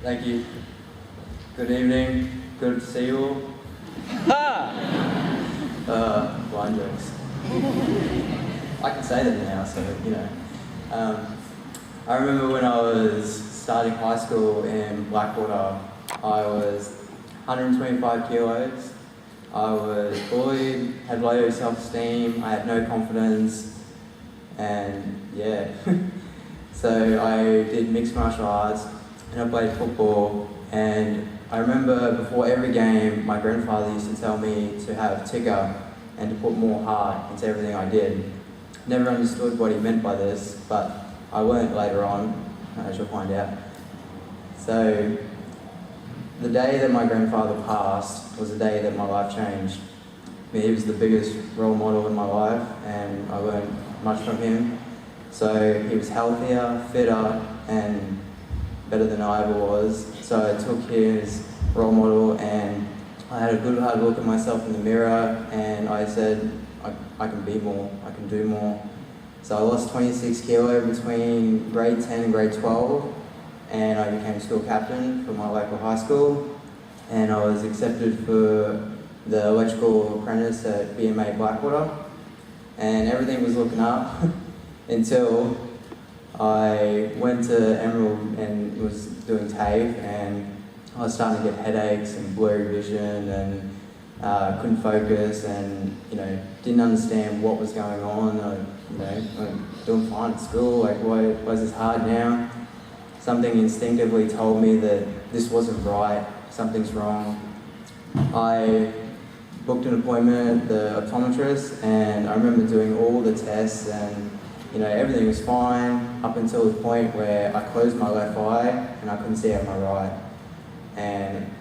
Thank you. Good evening. Good to see you all. Blind jokes. I can say them now, so you know. I remember when I was starting high school in Blackwater, I was 125 kilos. I was bullied, had low self-esteem, I had no confidence, and yeah. So I did mixed martial arts, and I played football, and I remember before every game, my grandfather used to tell me to have ticker and to put more heart into everything I did. Never understood what he meant by this, but I learned later on, as you'll find out. So, the day that my grandfather passed was the day that my life changed. I mean, he was the biggest role model in my life, and I learned much from him. So, he was healthier, fitter, and better than I ever was. So I took his role model and I had a good hard look at myself in the mirror, and I said, I can be more, I can do more. So I lost 26 kilo between grade 10 and grade 12, and I became school captain for my local high school, and I was accepted for the electrical apprentice at BMA Blackwater, and everything was looking up until I went to Emerald and was doing TAFE, and I was starting to get headaches and blurry vision, and couldn't focus, and didn't understand what was going on. I'm doing fine at school. Like, why is this hard now? Something instinctively told me that this wasn't right. Something's wrong. I booked an appointment at the optometrist, and I remember doing all the tests, and everything was fine up until the point where I closed my left eye and I couldn't see out my right. And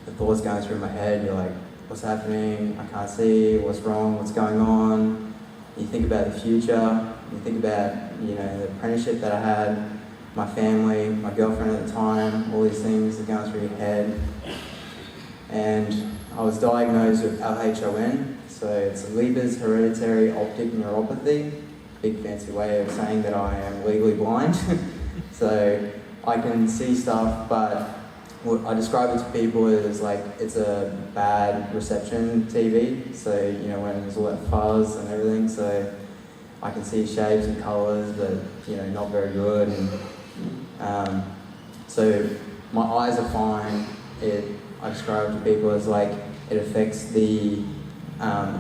the thoughts going through my head, you're like, what's happening? I can't see, what's wrong, what's going on? You think about the future, you think about, the apprenticeship that I had, my family, my girlfriend at the time, all these things are going through your head. And I was diagnosed with LHON, so it's Leber's hereditary optic neuropathy. Big fancy way of saying that I am legally blind. So I can see stuff, but I describe it to people as like it's a bad reception TV. So when there's all that fuzz and everything, so I can see shapes and colours, but not very good. And so my eyes are fine. I describe it to people as like it affects the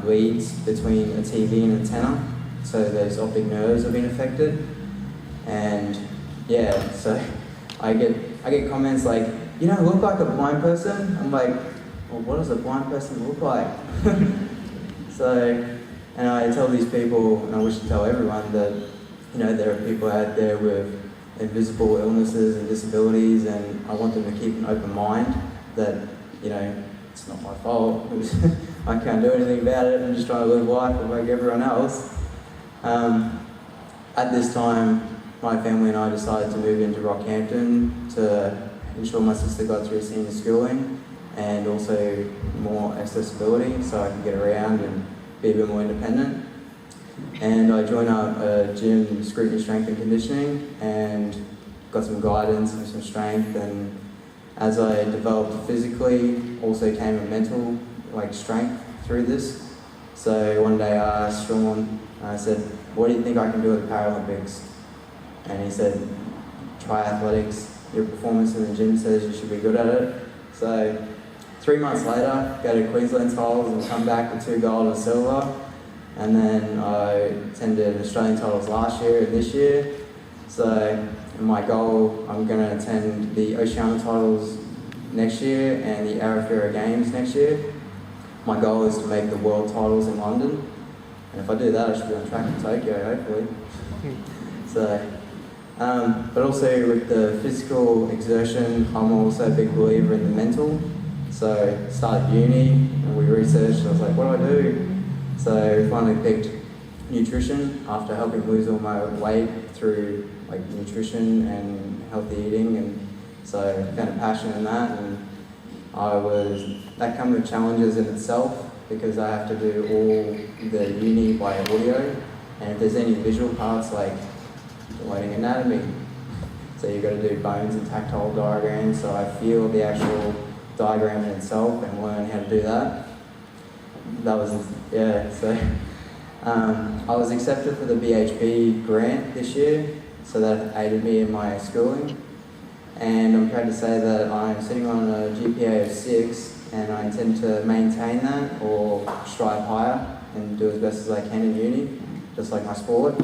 leads between a TV and antenna. So those optic nerves have been affected, and yeah, so I get comments like, you don't look like a blind person. I'm like, well, what does a blind person look like? So, and I tell these people, and I wish to tell everyone that there are people out there with invisible illnesses and disabilities, and I want them to keep an open mind that it's not my fault. I can't do anything about it. I'm just trying to live life like everyone else. At this time, my family and I decided to move into Rockhampton to ensure my sister got through senior schooling, and also more accessibility so I could get around and be a bit more independent. And I joined up a gym, Scrutiny Strength and Conditioning, and got some guidance and some strength, and as I developed physically, also came a mental strength through this. So one day I asked Sean, I said, what do you think I can do at the Paralympics? And he said, try athletics. Your performance in the gym says you should be good at it. So 3 months later, go to Queensland titles and come back with 2 gold and silver. And then I attended Australian titles last year and this year. So my goal, I'm going to attend the Oceania titles next year and the Arafura Games next year. My goal is to make the world titles in London. And if I do that, I should be on track for Tokyo, hopefully. So, but also with the physical exertion, I'm also a big believer in the mental. So I started uni and we researched, and I was like, what do I do? So I finally picked nutrition after helping lose all my weight through nutrition and healthy eating, and so I found a passion in that, and that came with challenges in itself because I have to do all the uni by audio, and if there's any visual parts like learning anatomy, So you've got to do bones and tactile diagrams. So I feel the actual diagram in itself and learn how to do that. That was, yeah, so I was accepted for the BHP grant this year, so that aided me in my schooling. And I'm proud to say that I'm sitting on a GPA of 6, and I intend to maintain that or strive higher and do as best as I can in uni, just like my sport.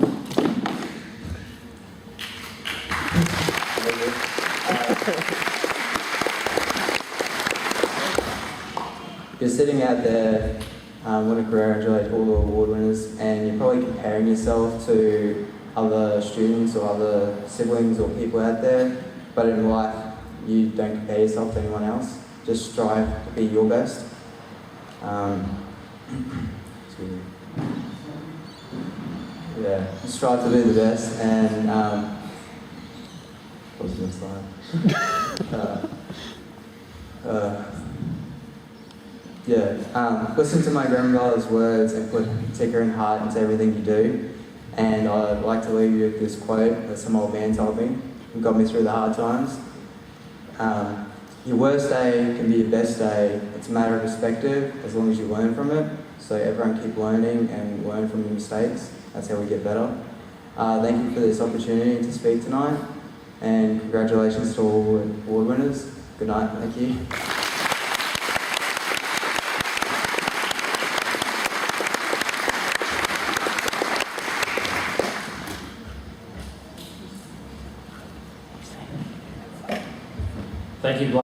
You're sitting out there, what a career, enjoyed all the award winners, and you're probably comparing yourself to other students or other siblings or people out there, but in life, you don't compare yourself to anyone else. Just strive to be your best. Excuse me. Yeah, just strive to be the best, and what was the next slide? Listen to my grandmother's words and put ticker and heart into everything you do. And I'd like to leave you with this quote that some old man told me and got me through the hard times. Your worst day can be your best day. It's a matter of perspective as long as you learn from it. So everyone keep learning and learn from your mistakes. That's how we get better. Thank you for this opportunity to speak tonight, and congratulations to all award winners. Good night, thank you. Thank you.